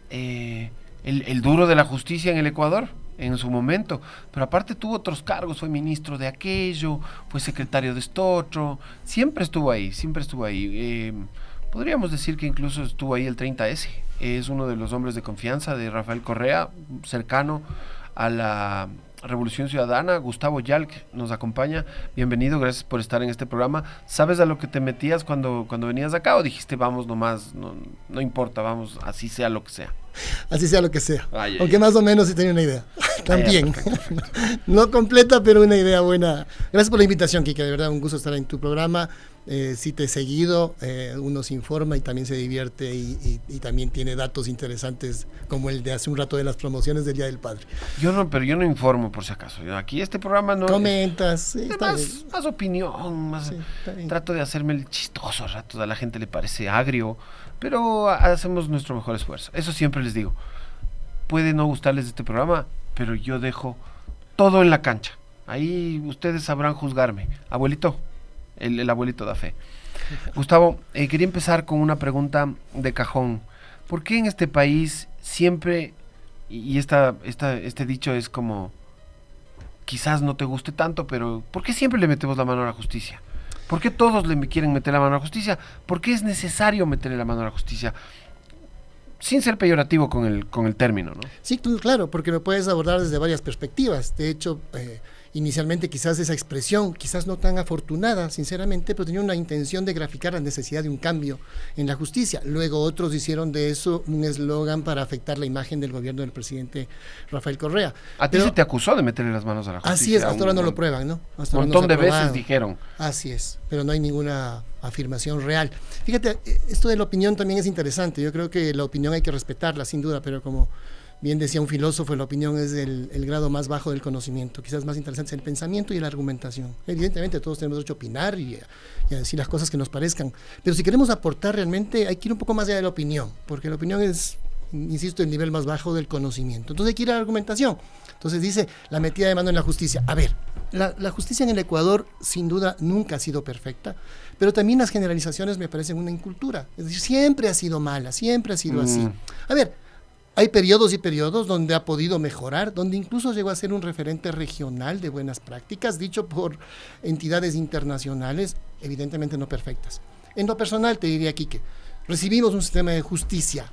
el duro de la justicia en el Ecuador en su momento, pero aparte tuvo otros cargos, fue ministro de aquello, fue secretario de esto otro, siempre estuvo ahí, siempre estuvo ahí. Podríamos decir que incluso estuvo ahí el 30S, es uno de los hombres de confianza de Rafael Correa, cercano a la Revolución Ciudadana. Gustavo Yalc nos acompaña, bienvenido, gracias por estar en este programa. ¿Sabes a lo que te metías cuando venías acá o dijiste vamos nomás, no importa, vamos, así sea lo que sea? Así sea lo que sea, Ay, aunque más o menos sí tenía una idea, también, perfecto. no completa, pero una idea buena. Gracias por la invitación, Kike, de verdad un gusto estar en tu programa. Sí te he seguido, uno se informa y también se divierte y también tiene datos interesantes como el de hace un rato de las promociones del Día del Padre. Pero yo no informo por si acaso. Aquí este programa no comentas, sí, es más opinión, más sí, trato de hacerme el chistoso a ratos, a la gente le parece agrio, pero hacemos nuestro mejor esfuerzo. Eso siempre les digo. Puede no gustarles este programa, pero yo dejo todo en la cancha. Ahí ustedes sabrán juzgarme. Abuelito. El abuelito da fe. Gustavo, quería empezar con una pregunta de cajón. ¿Por qué en este país siempre, y este dicho es como, quizás no te guste tanto, pero ¿por qué siempre le metemos la mano a la justicia? ¿Por qué todos le quieren meter la mano a la justicia? ¿Por qué es necesario meterle la mano a la justicia? Sin ser peyorativo con el término, ¿no? Sí, claro, porque lo puedes abordar desde varias perspectivas. De hecho, inicialmente quizás esa expresión, quizás no tan afortunada, sinceramente, pero tenía una intención de graficar la necesidad de un cambio en la justicia. Luego otros hicieron de eso un eslogan para afectar la imagen del gobierno del presidente Rafael Correa. A ti se te acusó de meterle las manos a la justicia. Así es, hasta ahora no lo prueban, ¿no? Un montón de veces dijeron. Así es, pero no hay ninguna afirmación real. Fíjate, esto de la opinión también es interesante. Yo creo que la opinión hay que respetarla, sin duda, pero como bien decía un filósofo, la opinión es el grado más bajo del conocimiento. Quizás más interesante es el pensamiento y la argumentación. Evidentemente todos tenemos derecho a opinar y a decir las cosas que nos parezcan, pero si queremos aportar realmente hay que ir un poco más allá de la opinión, porque la opinión es, insisto, el nivel más bajo del conocimiento. Entonces hay que ir a la argumentación. Entonces dice la metida de mano en la justicia. A ver, la justicia en el Ecuador sin duda nunca ha sido perfecta, pero también las generalizaciones me parecen una incultura. Es decir, siempre ha sido mala, siempre ha sido así. A ver, hay periodos y periodos donde ha podido mejorar, donde incluso llegó a ser un referente regional de buenas prácticas, dicho por entidades internacionales, evidentemente no perfectas. En lo personal te diría aquí que recibimos un sistema de justicia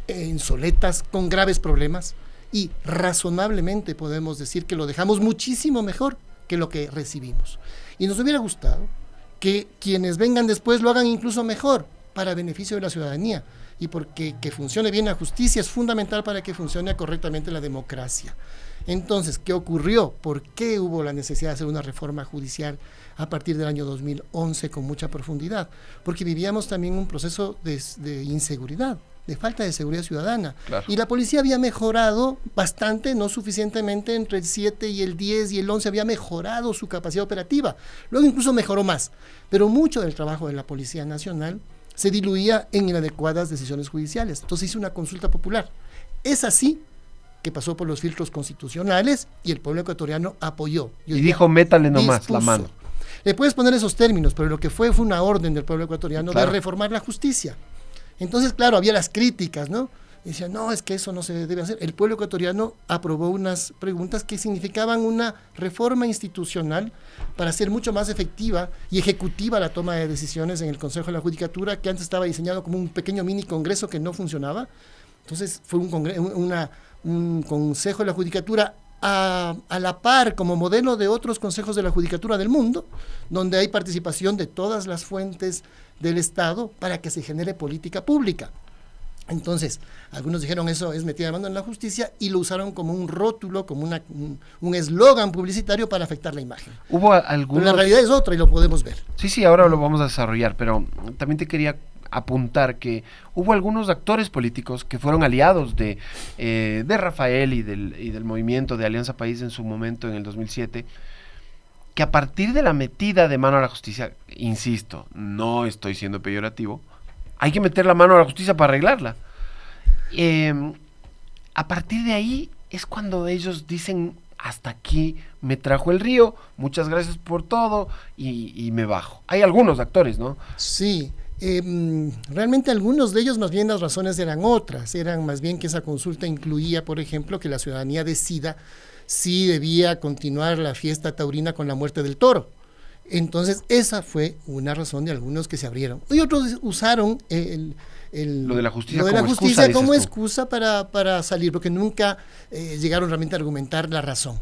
en soletas, con graves problemas, y razonablemente podemos decir que lo dejamos muchísimo mejor que lo que recibimos. Y nos hubiera gustado que quienes vengan después lo hagan incluso mejor, para beneficio de la ciudadanía. Y porque que funcione bien la justicia es fundamental para que funcione correctamente la democracia. Entonces, ¿qué ocurrió? ¿Por qué hubo la necesidad de hacer una reforma judicial a partir del año 2011 con mucha profundidad? Porque vivíamos también un proceso de inseguridad, de falta de seguridad ciudadana. Claro. Y la policía había mejorado bastante, no suficientemente, entre el 7 y el 10 y el 11 había mejorado su capacidad operativa. Luego incluso mejoró más. Pero mucho del trabajo de la Policía Nacional se diluía en inadecuadas decisiones judiciales. Entonces hizo una consulta popular. Es así que pasó por los filtros constitucionales y el pueblo ecuatoriano apoyó. Y dijo, métale nomás la mano. Le puedes poner esos términos, pero lo que fue una orden del pueblo ecuatoriano de reformar la justicia. Entonces, claro, había las críticas, ¿no? Decían, no, es que eso no se debe hacer. El pueblo ecuatoriano aprobó unas preguntas que significaban una reforma institucional para hacer mucho más efectiva y ejecutiva la toma de decisiones en el Consejo de la Judicatura, que antes estaba diseñado como un pequeño mini congreso que no funcionaba. Entonces fue un Consejo de la Judicatura a la par, como modelo de otros consejos de la Judicatura del mundo, donde hay participación de todas las fuentes del Estado para que se genere política pública. Entonces, algunos dijeron eso es metida de mano en la justicia y lo usaron como un rótulo, como un eslogan publicitario para afectar la imagen. Hubo algunos... Pero la realidad es otra y lo podemos ver. Sí, ahora lo vamos a desarrollar, pero también te quería apuntar que hubo algunos actores políticos que fueron aliados de Rafael y del movimiento de Alianza País en su momento, en el 2007, que a partir de la metida de mano a la justicia, insisto, no estoy siendo peyorativo, hay que meter la mano a la justicia para arreglarla. A partir de ahí es cuando ellos dicen, hasta aquí me trajo el río, muchas gracias por todo, y me bajo. Hay algunos actores, ¿no? Sí, Realmente algunos de ellos más bien las razones eran otras, eran más bien que esa consulta incluía, por ejemplo, que la ciudadanía decida si debía continuar la fiesta taurina con la muerte del toro. Entonces esa fue una razón de algunos que se abrieron. Y otros usaron lo de la justicia, como excusa para salir, porque nunca llegaron realmente a argumentar la razón.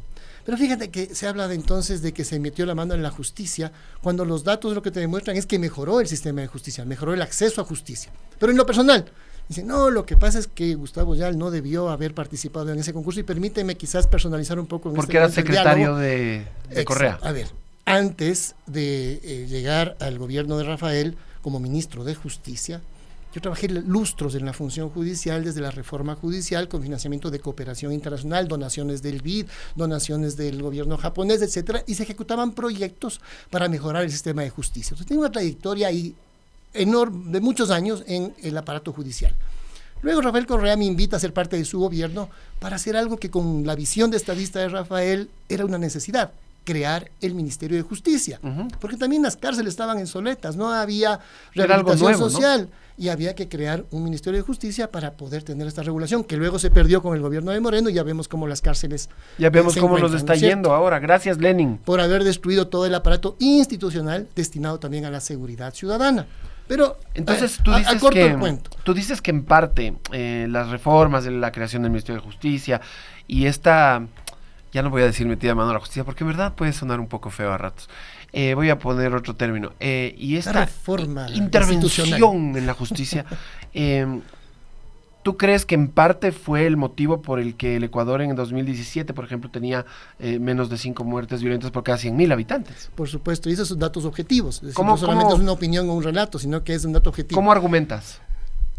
Pero fíjate que se habla entonces de que se metió la mano en la justicia, cuando los datos lo que te demuestran es que mejoró el sistema de justicia, mejoró el acceso a justicia. Pero en lo personal, dicen, no, lo que pasa es que Gustavo Yal no debió haber participado en ese concurso, y permíteme quizás personalizar un poco. Porque era secretario de Correa. A ver, antes de llegar al gobierno de Rafael como ministro de Justicia, yo trabajé lustros en la función judicial, desde la reforma judicial, con financiamiento de cooperación internacional, donaciones del BID, donaciones del gobierno japonés, etcétera, y se ejecutaban proyectos para mejorar el sistema de justicia. Entonces, tengo una trayectoria ahí enorme, de muchos años en el aparato judicial. Luego Rafael Correa me invita a ser parte de su gobierno para hacer algo que con la visión de estadista de Rafael era una necesidad: crear el Ministerio de Justicia, porque también las cárceles estaban obsoletas, no había rehabilitación social, ¿no? Y había que crear un Ministerio de Justicia para poder tener esta regulación, que luego se perdió con el gobierno de Moreno, y ya vemos cómo las cárceles ya vemos cómo nos está yendo ahora. Gracias, Lenin, por haber destruido todo el aparato institucional destinado también a la seguridad ciudadana. Pero entonces tú dices que en parte las reformas de la creación del Ministerio de Justicia y esta, ya no voy a decir metida de mano a la justicia, porque en verdad puede sonar un poco feo a ratos, voy a poner otro término, y esta reforma intervención en la justicia, ¿tú crees que en parte fue el motivo por el que el Ecuador en 2017, por ejemplo, tenía menos de 5 muertes violentas por cada 100.000 habitantes? Por supuesto, y esos son datos objetivos. Es decir, no solamente es una opinión o un relato, sino que es un dato objetivo. ¿Cómo argumentas?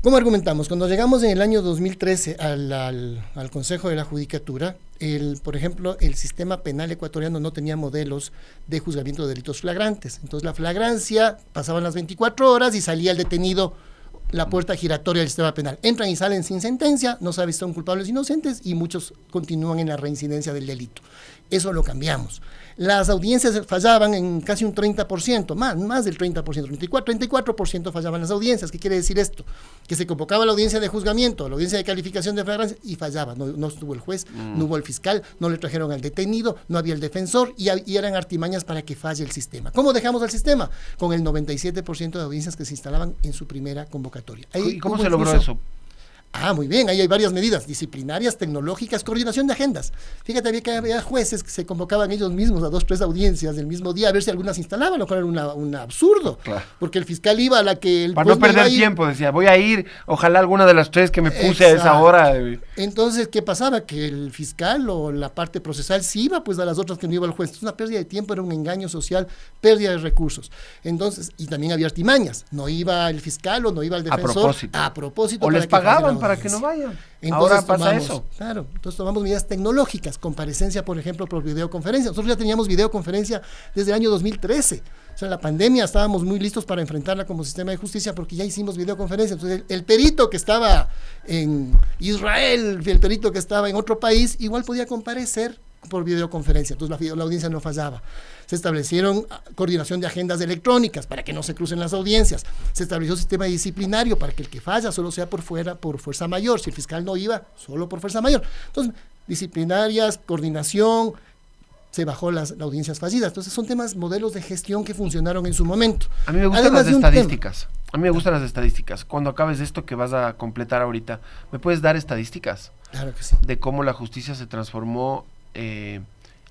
¿Cómo argumentamos? Cuando llegamos en el año 2013 al Consejo de la Judicatura, por ejemplo, el sistema penal ecuatoriano no tenía modelos de juzgamiento de delitos flagrantes. Entonces, la flagrancia, pasaban las 24 horas y salía el detenido la puerta giratoria del sistema penal. Entran y salen sin sentencia, no sabe si son culpables o inocentes, y muchos continúan en la reincidencia del delito. Eso lo cambiamos. Las audiencias fallaban en casi un 30%, más del 30%, 34% fallaban las audiencias. ¿Qué quiere decir esto? Que se convocaba la audiencia de juzgamiento, la audiencia de calificación de flagrancia, y fallaba. No estuvo el juez, no hubo el fiscal, no le trajeron al detenido, no había el defensor, y eran artimañas para que falle el sistema. ¿Cómo dejamos el sistema? Con el 97% de audiencias que se instalaban en su primera convocatoria. ¿Y cómo se logró eso? Muy bien, ahí hay varias medidas disciplinarias, tecnológicas, coordinación de agendas. Fíjate que había jueces que se convocaban ellos mismos a 2, 3 audiencias del mismo día a ver si algunas se instalaban, lo cual era un absurdo. Claro. Porque el fiscal iba a la que el para no perder tiempo, decía, voy a ir, ojalá alguna de las 3 que me puse a esa hora. Entonces, ¿qué pasaba? Que el fiscal o la parte procesal sí iba pues a las otras que no iba el juez. Entonces, una pérdida de tiempo, era un engaño social, pérdida de recursos. Entonces, y también había artimañas, no iba el fiscal o no iba el defensor a propósito o les pagaban para que no vayan. Entonces, ahora pasa eso. Claro, entonces tomamos medidas tecnológicas, comparecencia, por ejemplo, por videoconferencia. Nosotros ya teníamos videoconferencia desde el año 2013. O sea, en la pandemia estábamos muy listos para enfrentarla como sistema de justicia, porque ya hicimos videoconferencia. Entonces, el perito que estaba en Israel, el perito que estaba en otro país, igual podía comparecer por videoconferencia. Entonces, la audiencia no fallaba. Se establecieron coordinación de agendas electrónicas para que no se crucen las audiencias. Se estableció sistema disciplinario para que el que falla solo sea por fuerza mayor. Si el fiscal no iba, solo por fuerza mayor. Entonces, disciplinarias, coordinación, se bajó las audiencias fallidas. Entonces, son temas, modelos de gestión que funcionaron en su momento. A mí me gustan las estadísticas. A mí me gustan las estadísticas. Cuando acabes esto que vas a completar ahorita, ¿me puedes dar estadísticas? Claro que sí. De cómo la justicia se transformó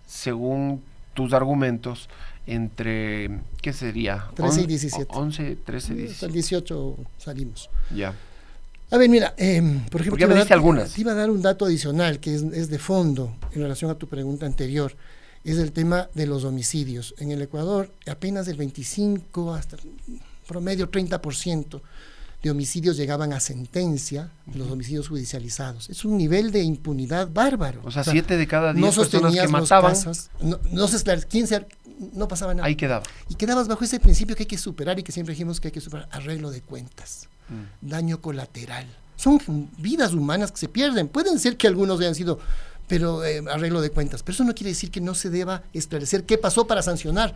según tus argumentos entre, ¿qué sería? 13 y 17. 11, 13, 17. Hasta el 18 salimos. Ya. A ver, mira, por ejemplo, te iba a dar un dato adicional que es de fondo en relación a tu pregunta anterior. Es el tema de los homicidios. En el Ecuador, apenas del 25 hasta promedio 30% de homicidios llegaban a sentencia, los homicidios judicializados. Es un nivel de impunidad bárbaro. O sea, 7 de cada 10 personas que mataban. No pasaba nada. Ahí quedaba. Y quedabas bajo ese principio que hay que superar y que siempre dijimos que hay que superar: arreglo de cuentas, daño colateral. Son vidas humanas que se pierden. Pueden ser que algunos hayan sido, pero arreglo de cuentas. Pero eso no quiere decir que no se deba esclarecer qué pasó para sancionar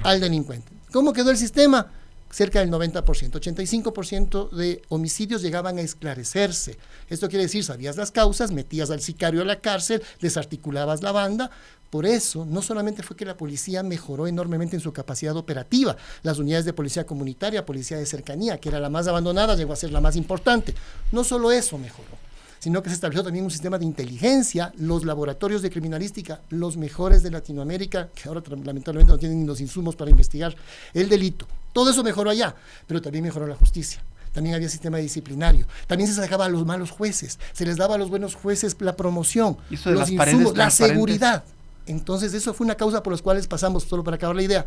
al delincuente. ¿Cómo quedó el sistema? cerca del 90%, 85% de homicidios llegaban a esclarecerse. Esto quiere decir, sabías las causas, metías al sicario a la cárcel, desarticulabas la banda. Por eso, no solamente fue que la policía mejoró enormemente en su capacidad operativa, las unidades de policía comunitaria, policía de cercanía, que era la más abandonada, llegó a ser la más importante. No solo eso mejoró, sino que se estableció también un sistema de inteligencia, los laboratorios de criminalística, los mejores de Latinoamérica, que ahora lamentablemente no tienen ni los insumos para investigar el delito. Todo eso mejoró allá, pero también mejoró la justicia. También había sistema disciplinario, también se sacaba a los malos jueces, se les daba a los buenos jueces la promoción, los insumos, la seguridad. Entonces eso fue una causa por las cuales pasamos, solo para acabar la idea,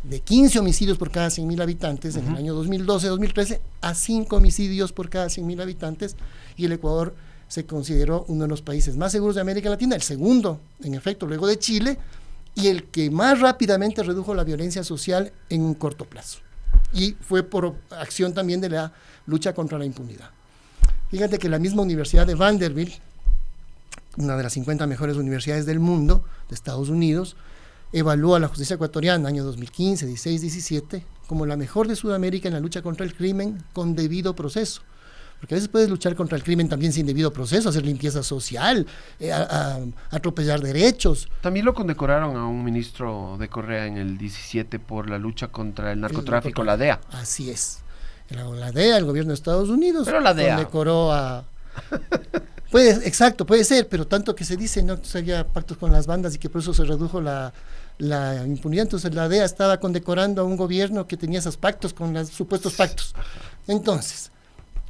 de 15 homicidios por cada 100.000 habitantes en el año 2012-2013 a 5 homicidios por cada 100.000 habitantes, y el Ecuador se consideró uno de los países más seguros de América Latina, el segundo, en efecto, luego de Chile, y el que más rápidamente redujo la violencia social en un corto plazo. Y fue por acción también de la lucha contra la impunidad. Fíjate que la misma Universidad de Vanderbilt, una de las 50 mejores universidades del mundo, de Estados Unidos, evaluó a la justicia ecuatoriana, años 2015, 16, 17, como la mejor de Sudamérica en la lucha contra el crimen con debido proceso. Porque a veces puedes luchar contra el crimen también sin debido proceso, hacer limpieza social, atropellar derechos. También lo condecoraron a un ministro de Correa en el 17 por la lucha contra el narcotráfico, la DEA. Así es. La DEA, el gobierno de Estados Unidos, pero la DEA condecoró a... Exacto, puede ser, pero tanto que se dice, no se había pactos con las bandas y que por eso se redujo la impunidad. Entonces la DEA estaba condecorando a un gobierno que tenía esos pactos con los supuestos pactos. Entonces,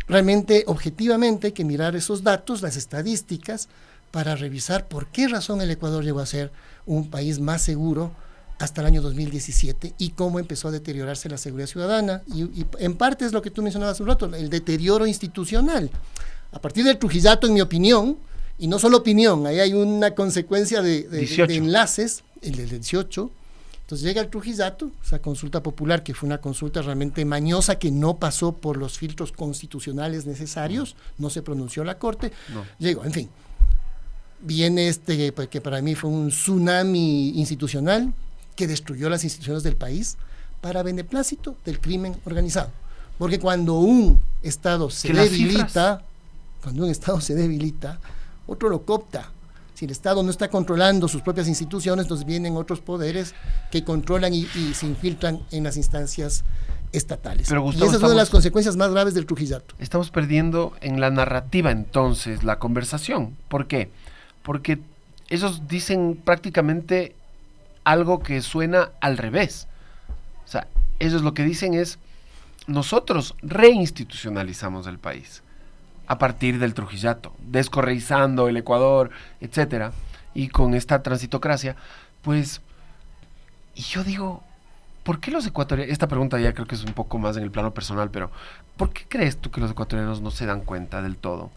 realmente, objetivamente, hay que mirar esos datos, las estadísticas, para revisar por qué razón el Ecuador llegó a ser un país más seguro hasta el año 2017 y cómo empezó a deteriorarse la seguridad ciudadana. Y en parte es lo que tú mencionabas hace un rato, el deterioro institucional. A partir del Trujillato, en mi opinión, y no solo opinión, ahí hay una consecuencia de enlaces, el del 18. Entonces llega el Trujillato, esa consulta popular, que fue una consulta realmente mañosa, que no pasó por los filtros constitucionales necesarios, no se pronunció la Corte, llegó, en fin. Viene que para mí fue un tsunami institucional, que destruyó las instituciones del país para beneplácito del crimen organizado. Porque cuando un Estado se debilita, otro lo coopta. Si el Estado no está controlando sus propias instituciones, entonces vienen otros poderes que controlan y se infiltran en las instancias estatales. Pero, Gustavo, y esa es una de las consecuencias más graves del Trujillato. Estamos perdiendo en la narrativa entonces la conversación. ¿Por qué? Porque ellos dicen prácticamente algo que suena al revés. O sea, ellos lo que dicen es: nosotros reinstitucionalizamos el país a partir del Trujillato, descorreizando el Ecuador, etcétera, y con esta transitocracia, pues, y yo digo, ¿por qué los ecuatorianos? Esta pregunta ya creo que es un poco más en el plano personal, pero ¿por qué crees tú que los ecuatorianos no se dan cuenta del todo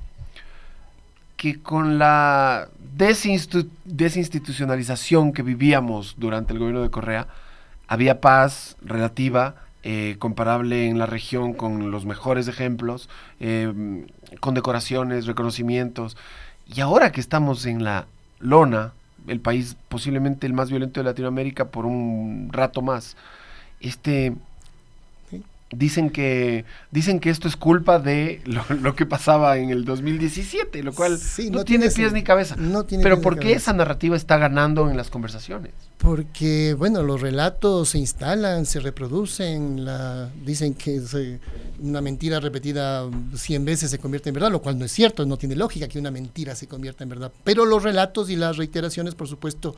que con la desinstitucionalización que vivíamos durante el gobierno de Correa había paz relativa, comparable en la región con los mejores ejemplos, condecoraciones, reconocimientos, y ahora que estamos en la lona, el país posiblemente el más violento de Latinoamérica por un rato más, dicen que esto es culpa de lo que pasaba en el 2017, lo cual no tiene pies ni cabeza. Pero ¿por qué esa narrativa está ganando en las conversaciones? Porque, bueno, los relatos se instalan, se reproducen, dicen que una mentira repetida 100 veces se convierte en verdad, lo cual no es cierto, no tiene lógica que una mentira se convierta en verdad. Pero los relatos y las reiteraciones, por supuesto,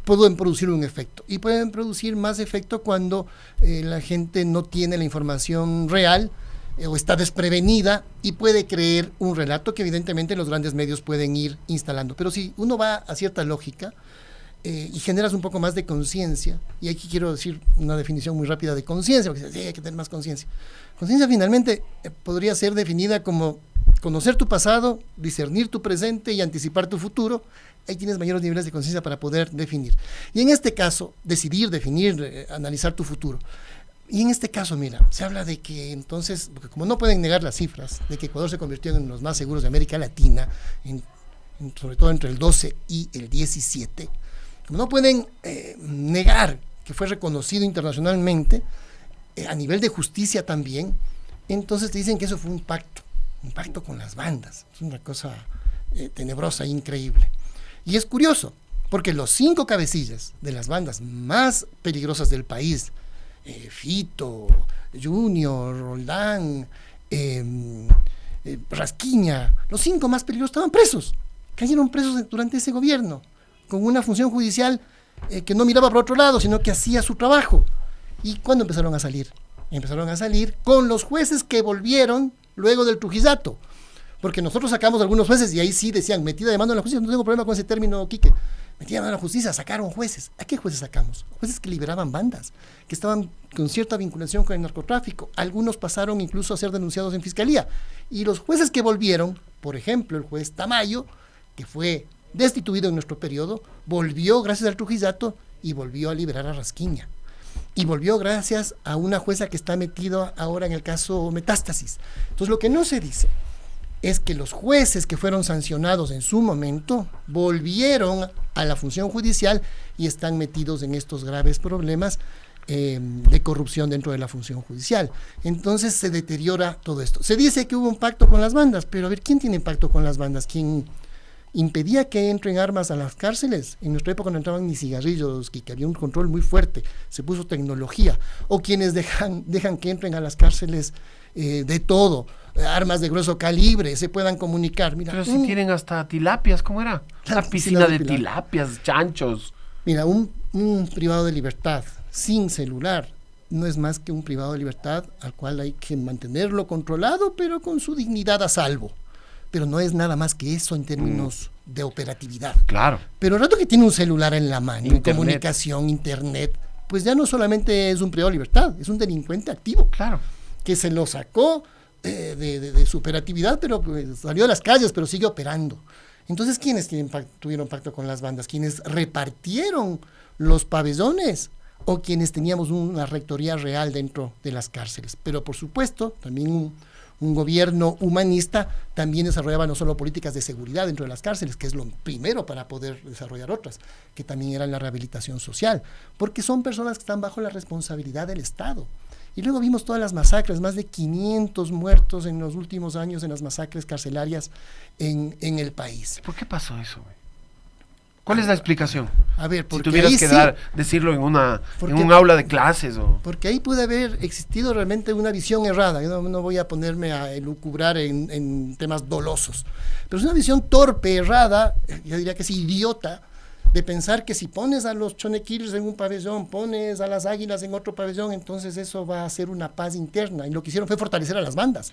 pueden producir un efecto. Y pueden producir más efecto cuando la gente no tiene la información real o está desprevenida y puede creer un relato que evidentemente los grandes medios pueden ir instalando. Pero si uno va a cierta lógica, y generas un poco más de conciencia, y aquí quiero decir una definición muy rápida de conciencia, porque sí, hay que tener más conciencia. Conciencia finalmente podría ser definida como conocer tu pasado, discernir tu presente y anticipar tu futuro. Ahí tienes mayores niveles de conciencia para poder definir. Y en este caso, decidir, definir, analizar tu futuro. Y en este caso, mira, se habla de que entonces, porque como no pueden negar las cifras, de que Ecuador se convirtió en los más seguros de América Latina, sobre todo entre el 12 y el 17, como no pueden negar que fue reconocido internacionalmente, a nivel de justicia también, entonces te dicen que eso fue un pacto con las bandas. Es una cosa tenebrosa, increíble. Y es curioso, porque los 5 cabecillas de las bandas más peligrosas del país, Fito, Junior, Roldán, Rasquiña, los 5 más peligrosos estaban presos, cayeron presos durante ese gobierno, con una función judicial que no miraba para otro lado, sino que hacía su trabajo. ¿Y cuándo empezaron a salir? Empezaron a salir con los jueces que volvieron luego del Trujillato, porque nosotros sacamos algunos jueces y ahí sí decían, metida de mano en la justicia. No tengo problema con ese término, Quique. Metida de mano en la justicia, sacaron jueces. ¿A qué jueces sacamos? Jueces que liberaban bandas, que estaban con cierta vinculación con el narcotráfico. Algunos pasaron incluso a ser denunciados en fiscalía. Y los jueces que volvieron, por ejemplo, el juez Tamayo, que fue destituido en nuestro periodo, volvió gracias al Trujillato y volvió a liberar a Rasquiña. Y volvió gracias a una jueza que está metida ahora en el caso Metástasis. Entonces, lo que no se dice es que los jueces que fueron sancionados en su momento volvieron a la función judicial y están metidos en estos graves problemas de corrupción dentro de la función judicial. Entonces se deteriora todo esto. Se dice que hubo un pacto con las bandas, pero a ver, ¿quién tiene pacto con las bandas? ¿Quién impedía que entren armas a las cárceles? En nuestra época no entraban ni cigarrillos, que había un control muy fuerte, se puso tecnología. O quienes dejan que entren a las cárceles de todo, armas de grueso calibre, se puedan comunicar. Mira, pero si tienen hasta tilapias, ¿cómo era? Una piscina de tilapias, chanchos. Mira, un privado de libertad sin celular no es más que un privado de libertad al cual hay que mantenerlo controlado, pero con su dignidad a salvo. Pero no es nada más que eso en términos de operatividad. Claro. Pero el rato que tiene un celular en la mano, comunicación, internet, pues ya no solamente es un privado de libertad, es un delincuente activo. Claro. Que se lo sacó de su operatividad, pero pues, salió de las calles, pero sigue operando. Entonces, ¿quiénes tuvieron pacto con las bandas? ¿Quiénes repartieron los pabellones o quienes teníamos una rectoría real dentro de las cárceles? Pero, por supuesto, también un gobierno humanista también desarrollaba no solo políticas de seguridad dentro de las cárceles, que es lo primero para poder desarrollar otras, que también eran la rehabilitación social, porque son personas que están bajo la responsabilidad del Estado. Y luego vimos todas las masacres, más de 500 muertos en los últimos años en las masacres carcelarias en el país. ¿Por qué pasó eso, güey? ¿Cuál es la explicación? A ver, porque si tuvieras que decirlo en un aula de clases. Porque ahí puede haber existido realmente una visión errada. Yo no voy a ponerme a elucubrar en temas dolosos. Pero es una visión torpe, errada, yo diría que es idiota, de pensar que si pones a los chonequiles en un pabellón, pones a las águilas en otro pabellón, entonces eso va a ser una paz interna. Y lo que hicieron fue fortalecer a las bandas.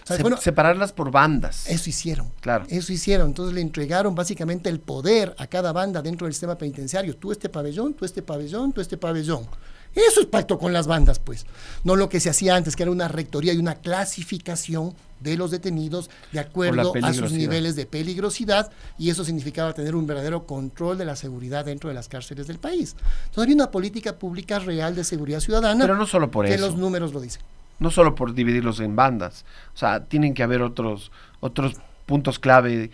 O sea, separarlas por bandas. Eso hicieron. Claro. Eso hicieron. Entonces le entregaron básicamente el poder a cada banda dentro del sistema penitenciario. Tú este pabellón, tú este pabellón, tú este pabellón. Eso es pacto con las bandas, pues. No lo que se hacía antes, que era una rectoría y una clasificación de los detenidos de acuerdo a sus niveles de peligrosidad, y eso significaba tener un verdadero control de la seguridad dentro de las cárceles del país. Entonces había una política pública real de seguridad ciudadana. Pero no solo por que eso. Los números lo dicen. No solo por dividirlos en bandas. O sea, tienen que haber otros puntos clave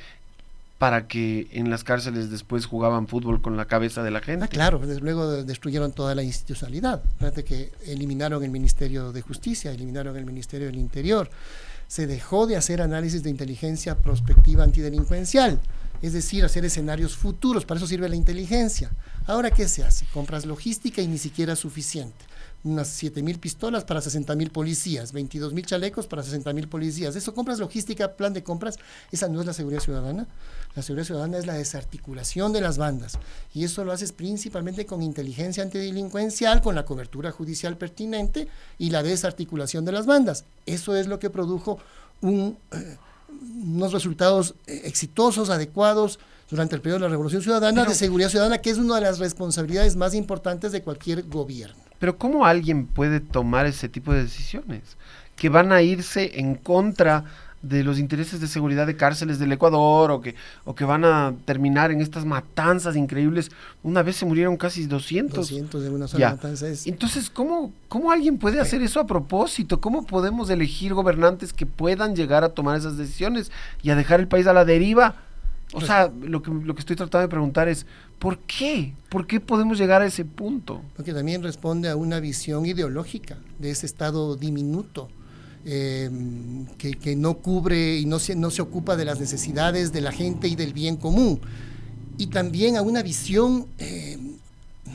para que en las cárceles después jugaban fútbol con la cabeza de la gente. Claro, desde luego destruyeron toda la institucionalidad. Fíjate que eliminaron el Ministerio de Justicia, eliminaron el Ministerio del Interior. Se dejó de hacer análisis de inteligencia prospectiva antidelincuencial, es decir, hacer escenarios futuros. Para eso sirve la inteligencia. Ahora, ¿qué se hace? Compras logística y ni siquiera es suficiente. Unas 7,000 pistolas para 60,000 policías, 22,000 chalecos para 60,000 policías. Eso, compras logística, plan de compras, esa no es la seguridad ciudadana. La seguridad ciudadana es la desarticulación de las bandas, y eso lo haces principalmente con inteligencia antidelincuencial, con la cobertura judicial pertinente y la desarticulación de las bandas. Eso es lo que produjo unos resultados exitosos, adecuados, durante el periodo de la Revolución Ciudadana, de seguridad ciudadana, que es una de las responsabilidades más importantes de cualquier gobierno. Pero ¿cómo alguien puede tomar ese tipo de decisiones? Que van a irse en contra de los intereses de seguridad de cárceles del Ecuador, o que van a terminar en estas matanzas increíbles. Una vez se murieron casi 200. 200 de una sola matanza. Entonces, ¿cómo alguien puede hacer eso a propósito? ¿Cómo podemos elegir gobernantes que puedan llegar a tomar esas decisiones y a dejar el país a la deriva O sea, lo que estoy tratando de preguntar es, ¿por qué? ¿Por qué podemos llegar a ese punto? Porque también responde a una visión ideológica de ese Estado diminuto, que no cubre y no se ocupa de las necesidades de la gente y del bien común. Y también a una visión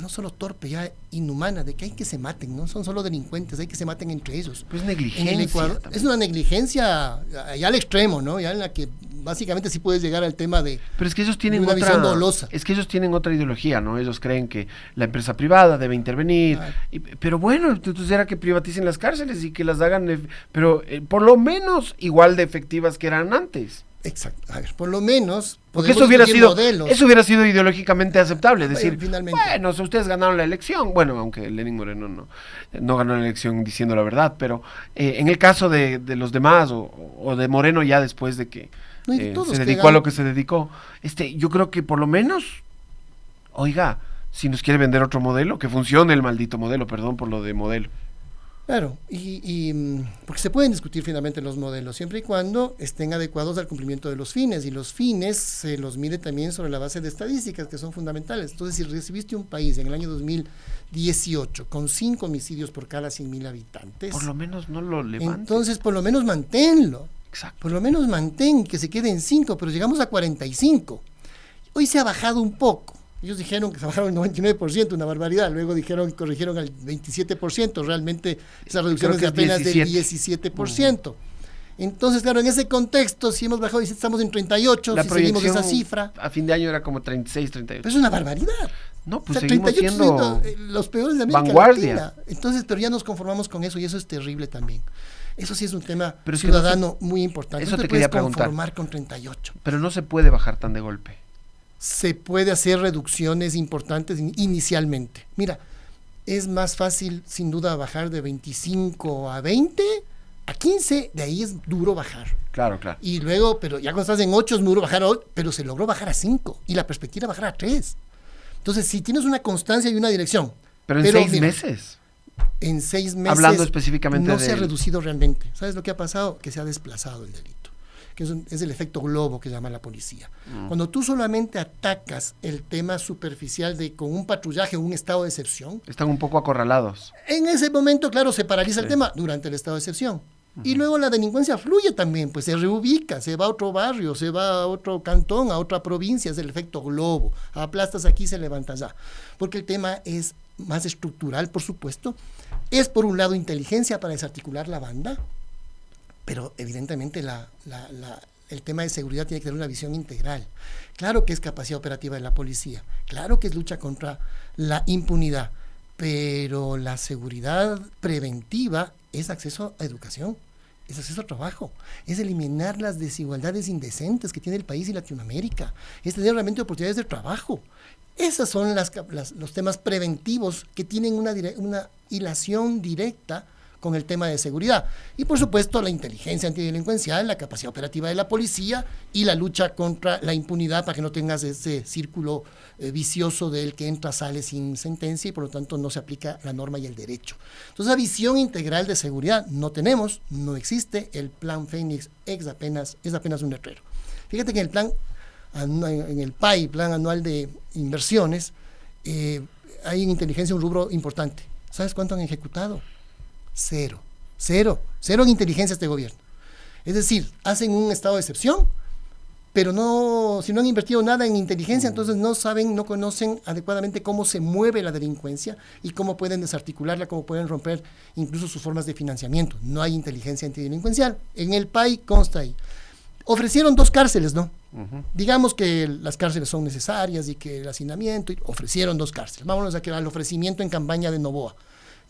no solo torpe, ya inhumana, de que hay que se maten, no son solo delincuentes, hay que se maten entre ellos. Pues negligencia. En el Ecuador, es una negligencia ya al extremo, ¿no? Ya en la que básicamente sí puedes llegar al tema de, pero es que ellos tienen una visión dolosa. Es que ellos tienen otra ideología, ¿no? Ellos creen que la empresa privada debe intervenir, pero bueno, entonces era que privaticen las cárceles y que las hagan, pero por lo menos igual de efectivas que eran antes. Exacto. A ver, por lo menos porque eso hubiera sido ideológicamente aceptable, decir, bueno, si ustedes ganaron la elección, bueno, aunque Lenín Moreno no ganó la elección diciendo la verdad, pero en el caso de los demás o de Moreno ya después de que se dedicó a lo que se dedicó, yo creo que por lo menos, oiga, si nos quiere vender otro modelo, que funcione el maldito modelo, perdón por lo de modelo. Claro, porque se pueden discutir finalmente los modelos, siempre y cuando estén adecuados al cumplimiento de los fines, y los fines se los mide también sobre la base de estadísticas que son fundamentales. Entonces, si recibiste un país en el año 2018 con 5 homicidios por cada 100.000 habitantes, por lo menos no lo levantes. Entonces, por lo menos manténlo. Exacto. Por lo menos mantén que se quede en 5, pero llegamos a 45. Hoy se ha bajado un poco. Ellos dijeron que se bajaron el 99%, una barbaridad. Luego dijeron que corrigieron al 27%. Realmente esa reducción es de apenas del 17%. Entonces, claro, en ese contexto, si hemos bajado y estamos en 38, si seguimos esa cifra. A fin de año era como 36, 38. Pero es una barbaridad. No, pues o sea, seguimos siendo los peores de América vanguardia. Latina. Entonces, pero ya nos conformamos con eso y eso es terrible también. Eso sí es un tema pero es ciudadano muy importante. Eso no te quería puedes preguntar. Conformar con 38. Pero no se puede bajar tan de golpe. Se puede hacer reducciones importantes inicialmente. Mira, es más fácil sin duda bajar de 25 a 20, a 15, de ahí es duro bajar. Claro, claro. Y luego, pero ya cuando estás en 8 es duro bajar, pero se logró bajar a 5 y la perspectiva bajar a 3. Entonces, si tienes una constancia y una dirección. Pero en 6 meses. En 6 meses. Hablando específicamente no se ha reducido realmente. ¿Sabes lo que ha pasado? Que se ha desplazado el delito. Que es el efecto globo que llama la policía. Cuando tú solamente atacas el tema superficial de con un patrullaje o un estado de excepción. Están un poco acorralados. En ese momento, claro, se paraliza el tema durante el estado de excepción. Y luego la delincuencia fluye también, pues se reubica, se va a otro barrio, se va a otro cantón, a otra provincia, es el efecto globo. Aplastas aquí, se levanta allá. Porque el tema es más estructural, por supuesto. Es por un lado inteligencia para desarticular la banda, pero evidentemente el tema de seguridad tiene que tener una visión integral. Claro que es capacidad operativa de la policía, claro que es lucha contra la impunidad, pero la seguridad preventiva es acceso a educación, es acceso a trabajo, es eliminar las desigualdades indecentes que tiene el país y Latinoamérica, es tener realmente oportunidades de trabajo. Esos son los temas preventivos que tienen una hilación directa con el tema de seguridad. Y por supuesto la inteligencia antidelincuencial, la capacidad operativa de la policía y la lucha contra la impunidad para que no tengas ese círculo vicioso del que entra, sale sin sentencia y por lo tanto no se aplica la norma y el derecho. Entonces la visión integral de seguridad no tenemos, no existe, el plan Fénix es apenas un letrero. Fíjate que en el PAI, Plan Anual de Inversiones, hay en inteligencia un rubro importante. ¿Sabes cuánto han ejecutado? Cero en inteligencia este gobierno. Es decir, hacen un estado de excepción, pero si no han invertido nada en inteligencia, entonces no conocen adecuadamente cómo se mueve la delincuencia y cómo pueden desarticularla, cómo pueden romper incluso sus formas de financiamiento. No hay inteligencia antidelincuencial. En el PAI consta ahí. Ofrecieron 2 cárceles, ¿no? Digamos que las cárceles son necesarias y que el hacinamiento, ofrecieron 2 cárceles. Vámonos al ofrecimiento en campaña de Noboa.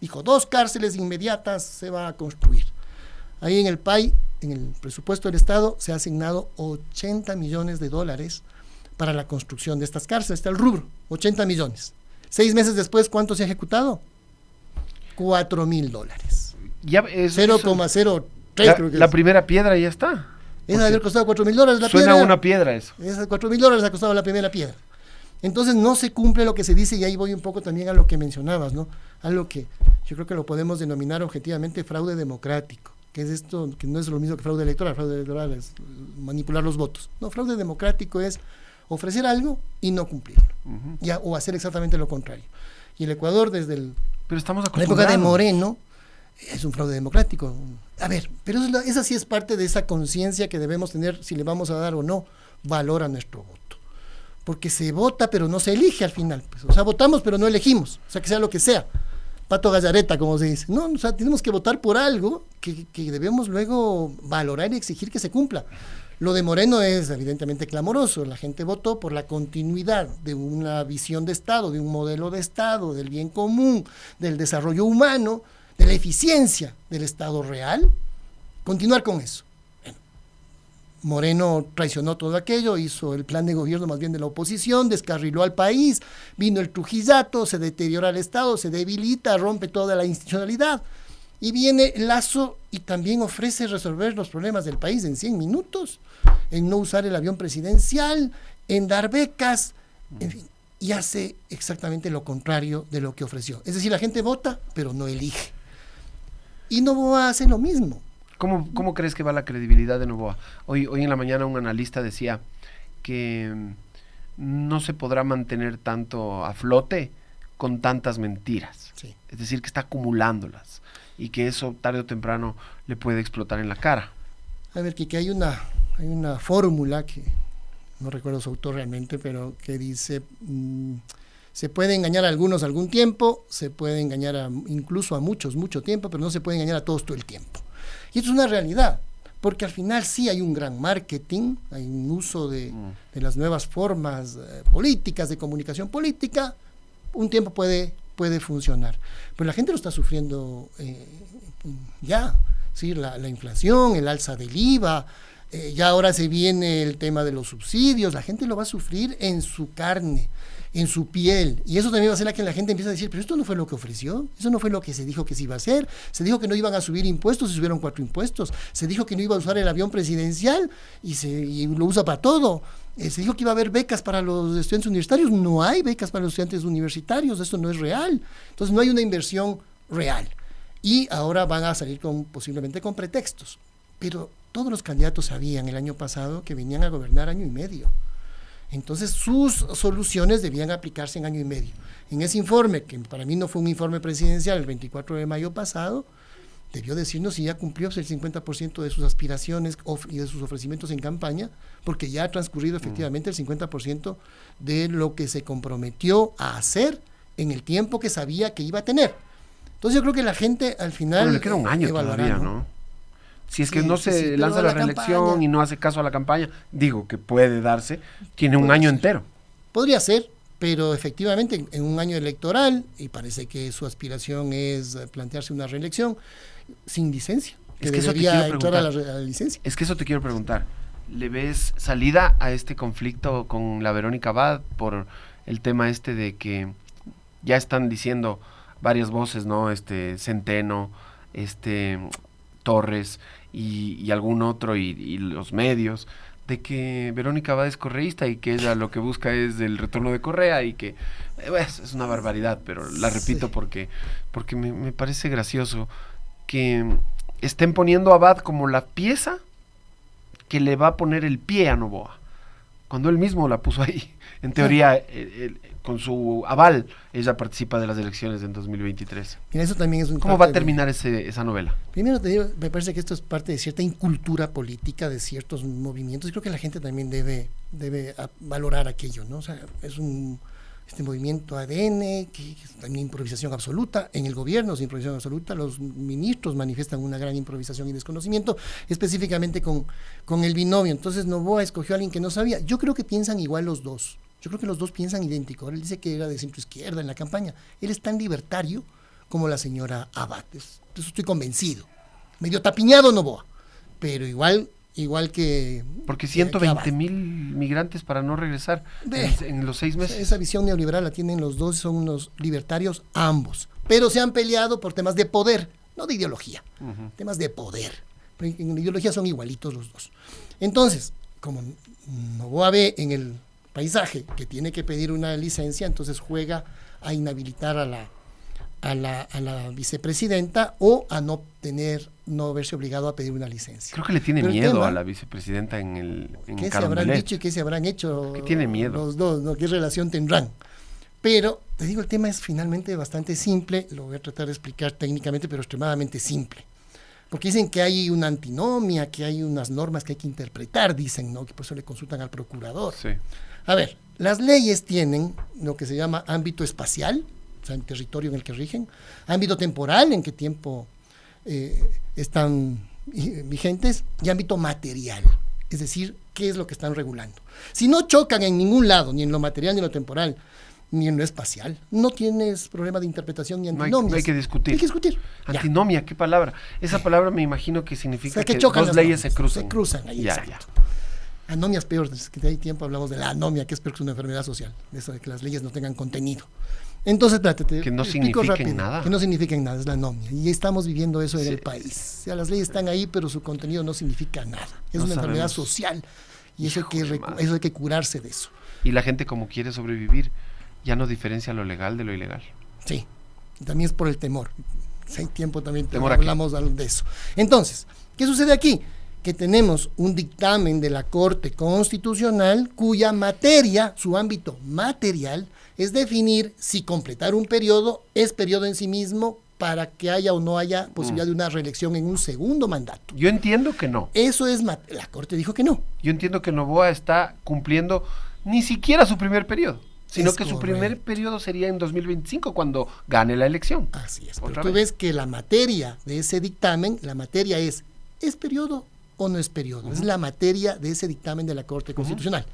Dijo, 2 cárceles inmediatas se va a construir. Ahí en el PAI, en el presupuesto del Estado, se ha asignado $80 millones para la construcción de estas cárceles. Está el rubro, 80 millones. 6 meses después, ¿cuánto se ha ejecutado? $4,000. 0,03 creo que la primera piedra ya está. Esa debe haber costado $4,000 la suena piedra. Una piedra eso. Esas $4,000 ha costado la primera piedra. Entonces no se cumple lo que se dice, y ahí voy un poco también a lo que mencionabas, ¿no? Algo que yo creo que lo podemos denominar objetivamente fraude democrático. que es esto, que no es lo mismo que fraude electoral. Fraude electoral es manipular los votos. No, fraude democrático es ofrecer algo y no cumplirlo, o hacer exactamente lo contrario. Y el Ecuador, desde pero estamos la época de Moreno, es un fraude democrático. A ver, pero esa sí es parte de esa conciencia que debemos tener, si le vamos a dar o no valor a nuestro voto. Porque se vota, pero no se elige al final. Pues. O sea, votamos, pero no elegimos. O sea, que sea lo que sea. Pato Gallareta, como se dice. No, o sea, tenemos que votar por algo que debemos luego valorar y exigir que se cumpla. Lo de Moreno es evidentemente clamoroso. La gente votó por la continuidad de una visión de Estado, de un modelo de Estado, del bien común, del desarrollo humano, de la eficiencia del Estado real. Continuar con eso. Bueno, Moreno traicionó todo aquello, hizo el plan de gobierno más bien de la oposición, descarriló al país, vino el trujillato, se deteriora el Estado, se debilita, rompe toda la institucionalidad. Y viene Lasso y también ofrece resolver los problemas del país en 100 minutos, en no usar el avión presidencial, en dar becas, en fin, y hace exactamente lo contrario de lo que ofreció. Es decir, la gente vota, pero no elige. Y Noboa hace lo mismo. ¿Cómo crees que va la credibilidad de Noboa? Hoy en la mañana un analista decía que no se podrá mantener tanto a flote con tantas mentiras. Sí. Es decir, que está acumulándolas. Y que eso tarde o temprano le puede explotar en la cara. A ver, que hay una fórmula que no recuerdo su autor realmente, pero que dice, se puede engañar a algunos algún tiempo, se puede engañar incluso a muchos mucho tiempo, pero no se puede engañar a todos todo el tiempo. Y esto es una realidad, porque al final sí hay un gran marketing, hay un uso de las nuevas formas políticas, de comunicación política, un tiempo puede funcionar. Pero la gente lo está sufriendo ya, ¿sí? La inflación, el alza del IVA, ya ahora se viene el tema de los subsidios, la gente lo va a sufrir en su carne, en su piel, y eso también va a hacer que la gente empiece a decir, pero esto no fue lo que ofreció, eso no fue lo que se dijo que se iba a hacer, se dijo que no iban a subir impuestos y subieron 4 impuestos, se dijo que no iba a usar el avión presidencial y lo usa para todo. Se dijo que iba a haber becas para los estudiantes universitarios, no hay becas para los estudiantes universitarios, esto no es real, entonces no hay una inversión real, y ahora van a salir posiblemente con pretextos, pero todos los candidatos sabían el año pasado que venían a gobernar año y medio, entonces sus soluciones debían aplicarse en año y medio. En ese informe, que para mí no fue un informe presidencial, el 24 de mayo pasado, debió decirnos si ya cumplió el 50% de sus aspiraciones y de sus ofrecimientos en campaña, porque ya ha transcurrido efectivamente el 50% de lo que se comprometió a hacer en el tiempo que sabía que iba a tener. Entonces yo creo que la gente al final... Pero le queda un año todavía, ¿no? Si es que no se lanza la reelección campaña, y no hace caso a la campaña, digo que puede darse, tiene un año entero. Podría ser, pero efectivamente en un año electoral, y parece que su aspiración es plantearse una reelección, sin licencia, que debería entrar a la licencia. Es que eso te quiero preguntar. ¿Le ves salida a este conflicto con la Verónica Abad por el tema de que ya están diciendo varias voces, ¿no? Centeno, Torres y algún otro y los medios, de que Verónica Abad es correísta y que ella lo que busca es el retorno de Correa y que es una barbaridad, pero la repito porque me parece gracioso que estén poniendo a Abad como la pieza que le va a poner el pie a Noboa, cuando él mismo la puso ahí. En teoría, con su aval, ella participa de las elecciones en 2023. Mira, eso también es ¿Cómo va a terminar esa novela? Primero te digo, me parece que esto es parte de cierta incultura política, de ciertos movimientos. Creo que la gente también debe valorar aquello, ¿no? O sea, es este movimiento ADN, que es una improvisación absoluta, en el gobierno es improvisación absoluta, los ministros manifiestan una gran improvisación y desconocimiento, específicamente con el binomio. Entonces Noboa escogió a alguien que no sabía. Yo creo que piensan igual los dos. Yo creo que los dos piensan idéntico. Ahora él dice que era de centro izquierda en la campaña. Él es tan libertario como la señora Abad. De eso estoy convencido. Medio tapiñado Noboa, pero igual que... Porque 120,000 migrantes para no regresar en los 6 meses. Esa visión neoliberal la tienen los dos, son unos libertarios ambos. Pero se han peleado por temas de poder, no de ideología, temas de poder. Pero en ideología son igualitos los dos. Entonces, como Noboa ve en el paisaje que tiene que pedir una licencia, entonces juega a inhabilitar a la vicepresidenta o a no tener no verse obligado a pedir una licencia. Creo que le tiene Pero el miedo tema, a la vicepresidenta en ¿qué se habrán Carondelet. dicho y qué se habrán hecho Que tiene miedo. los dos? ¿No? ¿Qué relación tendrán? Pero, te digo, el tema es finalmente bastante simple, lo voy a tratar de explicar técnicamente, pero extremadamente simple. Porque dicen que hay una antinomia, que hay unas normas que hay que interpretar, dicen, ¿no? Que por eso le consultan al procurador. Sí. A ver, las leyes tienen lo que se llama ámbito espacial, o sea, el territorio en el que rigen, ámbito temporal, en qué tiempo están vigentes, y ámbito material, es decir, qué es lo que están regulando. Si no chocan en ningún lado, ni en lo material, ni en lo temporal, ni en lo espacial, no tienes problema de interpretación ni antinomias. No hay que discutir. Hay que discutir. Antinomia, ¿qué palabra? Esa palabra me imagino que significa O sea, que que chocan dos las leyes normas, se cruzan. Se cruzan ahí, Ya, exacto. Anomia es peor, desde que hay tiempo hablamos de la anomia, que es peor que una enfermedad social, de eso de que las leyes no tengan contenido. Entonces, espérate, Que no explico signifiquen nada. Que no signifiquen nada, es la anomia. Y estamos viviendo eso en Sí. el país. O sea, las leyes están ahí, pero su contenido no significa nada. Es No una enfermedad sabemos. social y eso Madre. hay que curarse de eso. Y la gente, como quiere sobrevivir, ya no diferencia lo legal de lo ilegal. Sí, y también es por el temor. Si hay tiempo también ¿Temor a hablamos de eso. Entonces, ¿qué sucede aquí? Que tenemos un dictamen de la Corte Constitucional cuya materia, su ámbito material, es definir si completar un periodo es periodo en sí mismo para que haya o no haya posibilidad de una reelección en un segundo mandato. Yo entiendo que no. Eso es, la Corte dijo que no. Yo entiendo que Noboa está cumpliendo ni siquiera su primer periodo, sino Es que su correcto. primer periodo sería en 2025 cuando gane la elección. Así es. Otra Pero tú vez. ves que la materia de ese dictamen, la materia ¿es periodo o no es periodo? Es la materia de ese dictamen de la Corte Constitucional.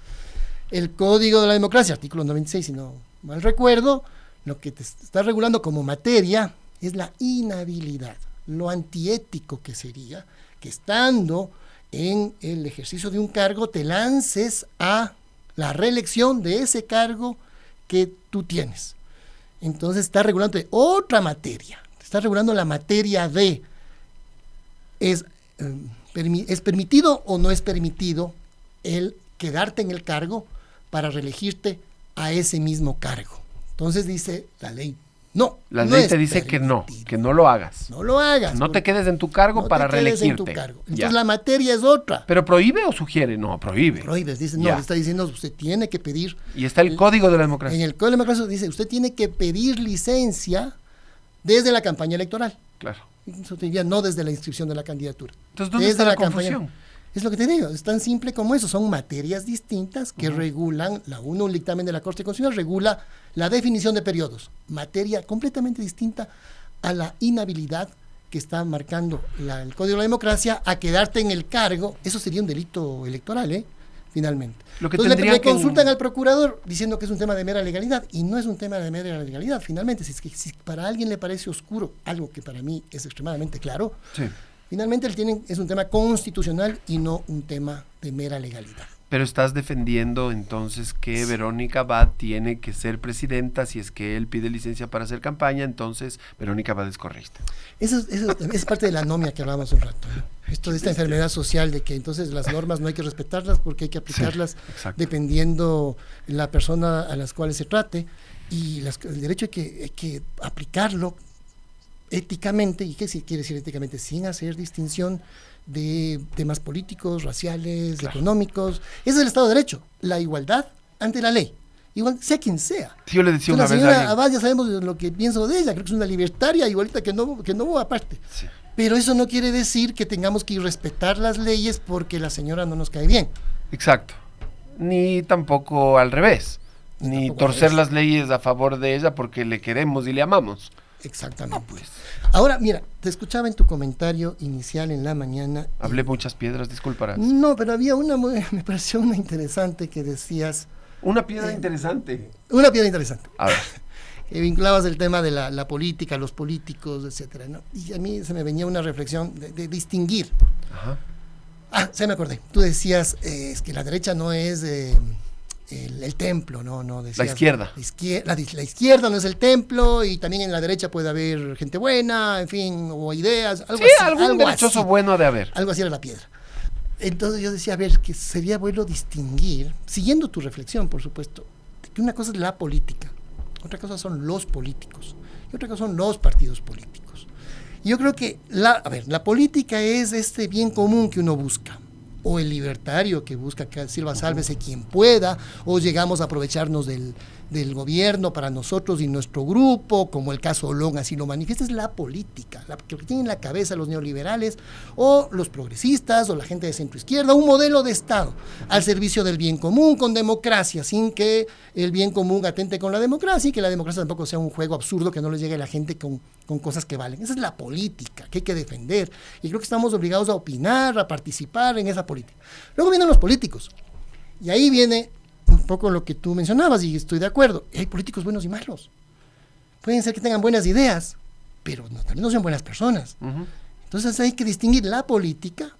El Código de la Democracia, artículo 96, si no mal recuerdo, lo que te está regulando como materia es la inhabilidad, lo antiético que sería que estando en el ejercicio de un cargo te lances a la reelección de ese cargo que tú tienes. Entonces está regulando otra materia, está regulando la materia de ¿es permitido o no es permitido el quedarte en el cargo para reelegirte a ese mismo cargo? Entonces dice la ley, no. La no ley es te dice que no permitido. lo hagas. No lo hagas. No te quedes en tu cargo no para te quedes en tu reelegirte. cargo. Ya. Entonces la materia es otra. ¿Pero prohíbe o sugiere? No, prohíbe. Prohíbes, dice, no, Ya. le está diciendo, usted tiene que pedir. Y está el Código de la Democracia. En el Código de la Democracia dice, usted tiene que pedir licencia desde la campaña electoral. Claro. Eso te diría, no desde la inscripción de la candidatura. Entonces, ¿dónde Desde está la campaña. confusión? Es lo que te digo, es tan simple como eso, son materias distintas que regulan, un dictamen de la Corte Constitucional regula la definición de periodos, materia completamente distinta a la inhabilidad que está marcando el Código de la Democracia a quedarte en el cargo. Eso sería un delito electoral, finalmente. Lo que Entonces tendrían le que- consultan al procurador diciendo que es un tema de mera legalidad, y no es un tema de mera legalidad, finalmente. Si para alguien le parece oscuro algo que para mí es extremadamente claro, Sí. finalmente es un tema constitucional y no un tema de mera legalidad. Pero estás defendiendo entonces que Verónica Abad tiene que ser presidenta. Si es que él pide licencia para hacer campaña, entonces Verónica Abad es correcta. Eso es parte de la anomia que hablábamos un rato, ¿no? Esto de esta enfermedad social de que entonces las normas no hay que respetarlas porque hay que aplicarlas exacto. dependiendo la persona a las cuales se trate, y el derecho hay que aplicarlo éticamente. ¿Y qué quiere decir éticamente? Sin hacer distinción de temas políticos, raciales, Claro. económicos. Ese es el Estado de Derecho, la igualdad ante la ley, igual sea quien sea. Sí, yo le decía Entonces, una la vez a señora alguien. Abad ya sabemos lo que pienso de ella, creo que es una libertaria igualita que no aparte. Sí. Pero eso no quiere decir que tengamos que respetar las leyes porque la señora no nos cae bien. Exacto. Ni tampoco al revés. Ni tampoco al torcer revés. las leyes a favor de ella porque le queremos y le amamos. Exactamente. Pues, Ahora, mira, te escuchaba en tu comentario inicial en la mañana. hablé muchas piedras, disculparás. No, pero había me pareció una interesante que decías, Una piedra interesante. una piedra interesante, A ver. que vinculabas el tema de la política, los políticos, etcétera, ¿no? Y a mí se me venía una reflexión de distinguir. Ajá. Se me acordé. Tú decías, es que la derecha no es el templo, no decías, La izquierda. La izquierda no es el templo, y también en la derecha puede haber gente buena, en fin, o ideas, algo Sí, así. algún algo derechoso así. bueno ha de haber. Algo así era la piedra. Entonces yo decía, a ver, que sería bueno distinguir, siguiendo tu reflexión, por supuesto, de que una cosa es la política, otra cosa son los políticos, y otra cosa son los partidos políticos. Yo creo que la política es este bien común que uno busca, o el libertario que busca que sirva sálvese quien pueda, o llegamos a aprovecharnos del gobierno para nosotros y nuestro grupo, como el caso Olón así lo manifiesta. Es la política, que tienen en la cabeza los neoliberales, o los progresistas, o la gente de centro izquierda, un modelo de Estado al servicio del bien común, con democracia, sin que el bien común atente con la democracia, y que la democracia tampoco sea un juego absurdo que no le llegue a la gente con cosas que valen. Esa es la política que hay que defender, y creo que estamos obligados a opinar, a participar en esa política. Luego vienen los políticos, y ahí viene un poco lo que tú mencionabas, y estoy de acuerdo. Hay políticos buenos y malos. Pueden ser que tengan buenas ideas, pero también no son buenas personas. Entonces hay que distinguir la política,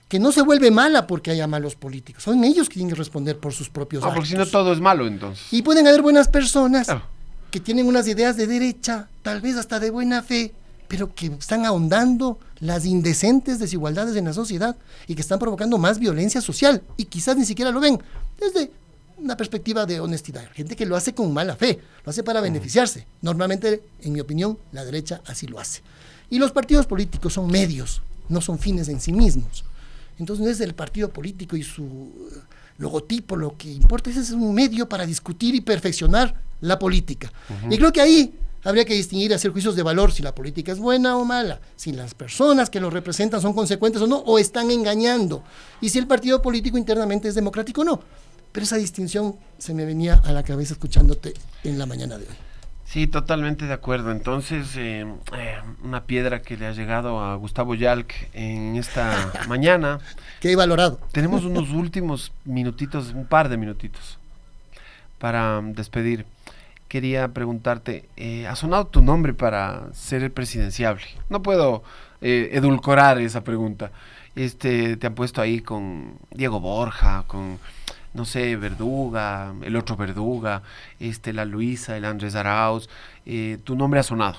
que no se vuelve mala porque haya malos políticos. Son ellos que tienen que responder por sus propios actos. Porque si no todo es malo, entonces. Y pueden haber buenas personas que tienen unas ideas de derecha, tal vez hasta de buena fe, pero que están ahondando las indecentes desigualdades en la sociedad y que están provocando más violencia social, y quizás ni siquiera lo ven desde una perspectiva de honestidad. Gente que lo hace con mala fe, lo hace para beneficiarse. Normalmente, en mi opinión, la derecha así lo hace. Y los partidos políticos son medios, no son fines en sí mismos. Entonces no es el partido político y su logotipo lo que importa, ese es un medio para discutir y perfeccionar la política. Y creo que ahí habría que distinguir, hacer juicios de valor, si la política es buena o mala, si las personas que lo representan son consecuentes o no, o están engañando, y si el partido político internamente es democrático o no. Pero esa distinción se me venía a la cabeza escuchándote en la mañana de hoy. Sí, totalmente de acuerdo. Entonces, una piedra que le ha llegado a Gustavo Yalc en esta mañana. Que he valorado. Tenemos unos últimos minutitos, un par de minutitos, para despedir. Quería preguntarte, ¿ha sonado tu nombre para ser el presidenciable? No puedo edulcorar esa pregunta. Te han puesto ahí con Diego Borja, con, no sé, Verduga, el otro Verduga, la Luisa, el Andrés Arauz. Tu nombre ha sonado.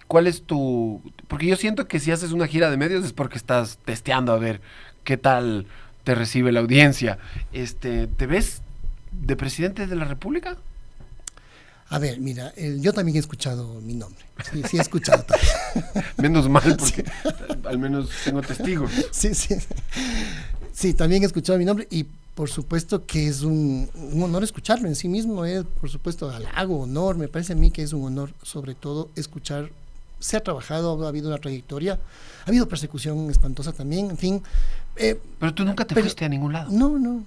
¿Cuál es tu...? Porque yo siento que si haces una gira de medios es porque estás testeando a ver qué tal te recibe la audiencia. ¿Te ves de presidente de la República? A ver, mira, yo también he escuchado mi nombre. Sí he escuchado también. Menos mal, porque al menos tengo testigos. Sí, también he escuchado mi nombre, y por supuesto que es un honor escucharlo en sí mismo. Por supuesto, halago, honor. Me parece a mí que es un honor, sobre todo, escuchar. Se ha trabajado, ha habido una trayectoria, ha habido persecución espantosa también, en fin. Pero tú nunca te fuiste a ningún lado. No.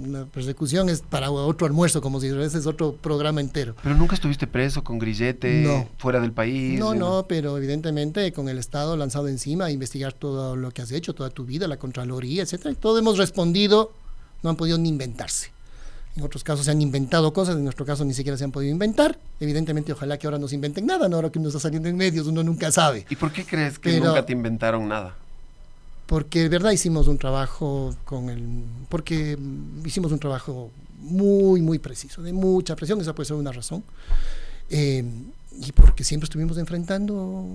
La persecución es para otro almuerzo, como si ese es otro programa entero. Pero nunca estuviste preso con grillete, no, fuera del país. No, pero evidentemente con el Estado lanzado encima a investigar todo lo que has hecho, toda tu vida, la Contraloría, etcétera. Todo hemos respondido, no han podido ni inventarse. En otros casos se han inventado cosas, en nuestro caso ni siquiera se han podido inventar. Evidentemente, ojalá que ahora no se inventen nada, ¿no? Ahora que uno está saliendo en medios, uno nunca sabe. ¿Y por qué crees que nunca te inventaron nada? Porque de verdad hicimos un trabajo muy, muy preciso, de mucha presión, esa puede ser una razón, y porque siempre estuvimos enfrentando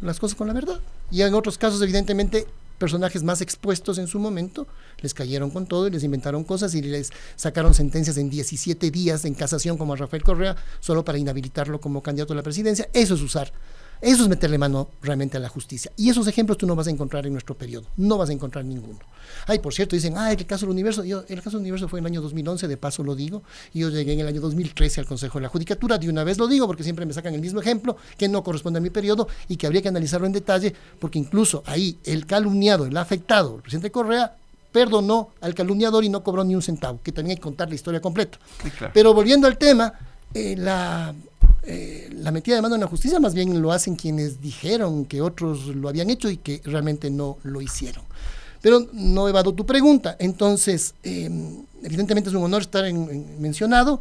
las cosas con la verdad. Y en otros casos, evidentemente, personajes más expuestos en su momento les cayeron con todo y les inventaron cosas y les sacaron sentencias en 17 días en casación, como a Rafael Correa, solo para inhabilitarlo como candidato a la presidencia. Eso es meterle mano realmente a la justicia. Y esos ejemplos tú no vas a encontrar en nuestro periodo. No vas a encontrar ninguno. Por cierto, dicen, el caso del Universo. El caso del Universo fue en el año 2011, de paso lo digo. Y yo llegué en el año 2013 al Consejo de la Judicatura. De una vez lo digo, porque siempre me sacan el mismo ejemplo, que no corresponde a mi periodo y que habría que analizarlo en detalle, porque incluso ahí el calumniado, el afectado, el presidente Correa, perdonó al calumniador y no cobró ni un centavo, que tenía que contar la historia completa. Sí, claro. Pero volviendo al tema, la metida de mano en la justicia más bien lo hacen quienes dijeron que otros lo habían hecho y que realmente no lo hicieron. Pero no evado tu pregunta. Entonces, evidentemente es un honor estar mencionado,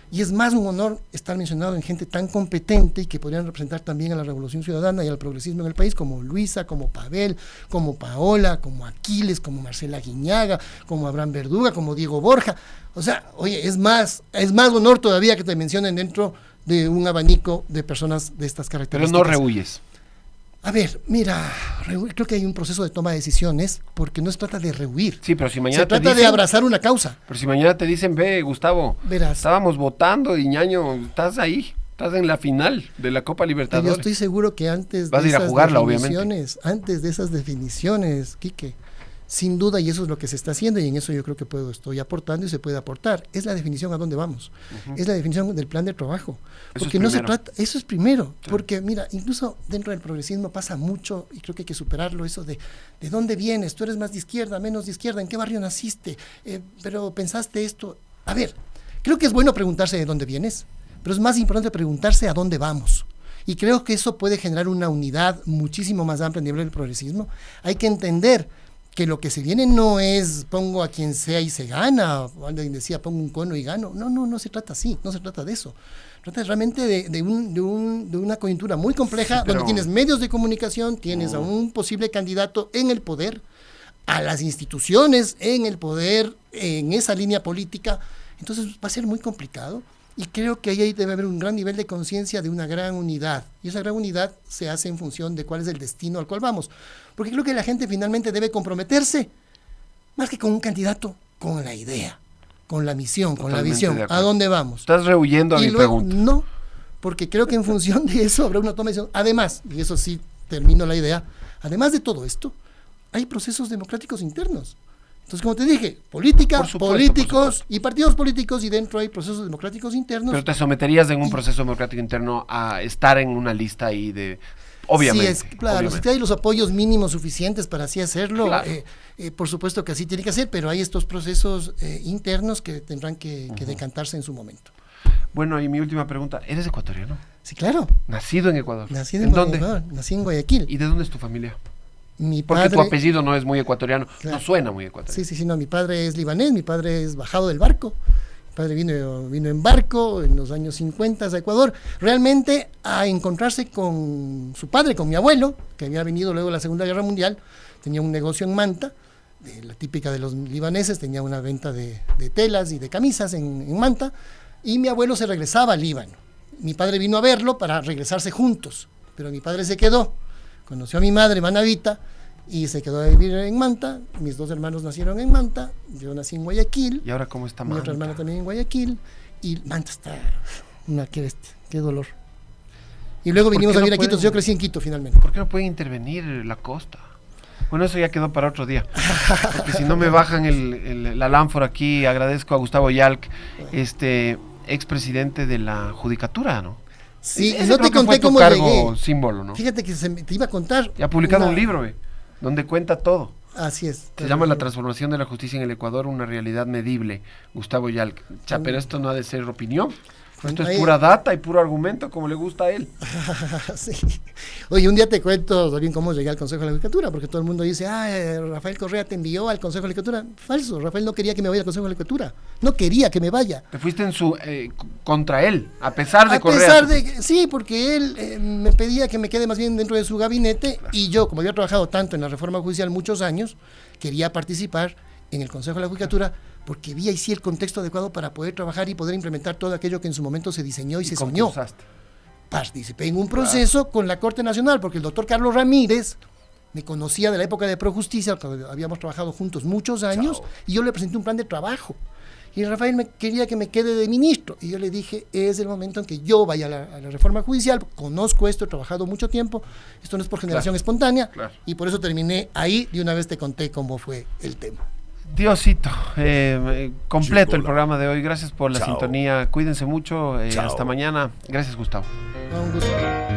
y es más un honor estar mencionado en gente tan competente y que podrían representar también a la Revolución Ciudadana y al progresismo en el país, como Luisa, como Pavel, como Paola, como Aquiles, como Marcela Guiñaga, como Abraham Verduga, como Diego Borja. O sea, oye, es más honor todavía que te mencionen dentro de un abanico de personas de estas características. Pero no rehuyes. A ver, mira, creo que hay un proceso de toma de decisiones, porque no se trata de rehuir. Sí, pero si mañana se trata de abrazar una causa. Pero si mañana te dicen, ve, Gustavo, verás, estábamos votando y ñaño, estás ahí. Estás en la final de la Copa Libertadores. Yo estoy seguro que antes Vas de a ir a esas jugarla, definiciones, antes de esas definiciones, Quique, sin duda, y eso es lo que se está haciendo, y en eso yo creo que estoy aportando y se puede aportar, es la definición a dónde vamos, es la definición del plan de trabajo. Porque no se trata, eso es primero, sí. Porque mira, incluso dentro del progresismo pasa mucho, y creo que hay que superarlo, eso de dónde vienes, tú eres más de izquierda, menos de izquierda, en qué barrio naciste, pero pensaste esto. A ver, creo que es bueno preguntarse de dónde vienes, pero es más importante preguntarse a dónde vamos. Y creo que eso puede generar una unidad muchísimo más amplia a nivel del progresismo. Hay que entender que lo que se viene no es pongo a quien sea y se gana, o alguien decía pongo un cono y gano. No se trata así, no se trata de eso. Trata realmente de una coyuntura muy compleja, sí, donde tienes medios de comunicación, tienes a un posible candidato en el poder, a las instituciones en el poder, en esa línea política. Entonces va a ser muy complicado. Y creo que ahí debe haber un gran nivel de conciencia de una gran unidad. Y esa gran unidad se hace en función de cuál es el destino al cual vamos. Porque creo que la gente finalmente debe comprometerse, más que con un candidato, con la idea, con la misión, con la visión. ¿A dónde vamos? Estás rehuyendo a mi pregunta. No, porque creo que en función de eso habrá una toma de decisión. Además, y eso sí termino la idea, además de todo esto, hay procesos democráticos internos. Entonces, como te dije, política, políticos y partidos políticos, y dentro hay procesos democráticos internos. Pero te someterías en un proceso democrático interno a estar en una lista ahí de... Obviamente. Sí, claro, si hay los apoyos mínimos suficientes para así hacerlo, claro. Por supuesto que así tiene que ser, pero hay estos procesos internos que tendrán que decantarse en su momento. Bueno, y mi última pregunta, ¿eres ecuatoriano? Sí, claro. ¿Nacido en Ecuador? Nacido en Ecuador. ¿Dónde? Nací en Guayaquil. ¿Y de dónde es tu familia? Mi Porque padre, tu apellido no es muy ecuatoriano, claro. No suena muy ecuatoriano. Sí, no, mi padre es libanés, mi padre es bajado del barco, mi padre vino en barco en los años 50 a Ecuador, realmente a encontrarse con su padre, con mi abuelo, que había venido luego de la Segunda Guerra Mundial, tenía un negocio en Manta, la típica de los libaneses, tenía una venta de telas y de camisas en Manta, y mi abuelo se regresaba al Líbano. Mi padre vino a verlo para regresarse juntos, pero mi padre se quedó. Conoció a mi madre, Manavita, y se quedó a vivir en Manta. Mis dos hermanos nacieron en Manta, yo nací en Guayaquil. ¿Y ahora cómo está Manta? Mi otra hermana también en Guayaquil, y Manta está... qué dolor. Y luego vinimos a vivir a Quito, yo crecí en Quito finalmente. ¿Por qué no puede intervenir la costa? Bueno, eso ya quedó para otro día, porque si no me bajan la lámpara aquí. Agradezco a Gustavo Yalc, expresidente de la Judicatura, ¿no? Sí, no te conté cómo llegué. Símbolo, ¿no? Fíjate que te iba a contar. Y ha publicado un libro, donde cuenta todo. Así es. Se llama La transformación de la justicia en el Ecuador, una realidad medible. Gustavo Yalc. Pero esto no ha de ser opinión. Esto es pura data y puro argumento, como le gusta a él. Sí. Oye, un día te cuento también cómo llegué al Consejo de la Judicatura, porque todo el mundo dice, Rafael Correa te envió al Consejo de la Judicatura. Falso, Rafael no quería que me vaya al Consejo de la Judicatura. No quería que me vaya. Te fuiste contra él, a pesar de Correa. Sí, porque él me pedía que me quede más bien dentro de su gabinete, claro. Y yo, como había trabajado tanto en la reforma judicial muchos años, quería participar en el Consejo de la Judicatura, porque vi ahí sí el contexto adecuado para poder trabajar y poder implementar todo aquello que en su momento se diseñó y se soñó. Participé en un proceso con la Corte Nacional, porque el doctor Carlos Ramírez me conocía de la época de Projusticia, habíamos trabajado juntos muchos años, y yo le presenté un plan de trabajo. Y Rafael quería que me quede de ministro, y yo le dije, es el momento en que yo vaya a la reforma judicial, conozco esto, he trabajado mucho tiempo, esto no es por generación espontánea, y por eso terminé ahí. De una vez te conté cómo fue el tema. Diosito, completo el programa de hoy. Gracias por la sintonía. Cuídense mucho. Hasta mañana. Gracias, Gustavo. Un gusto.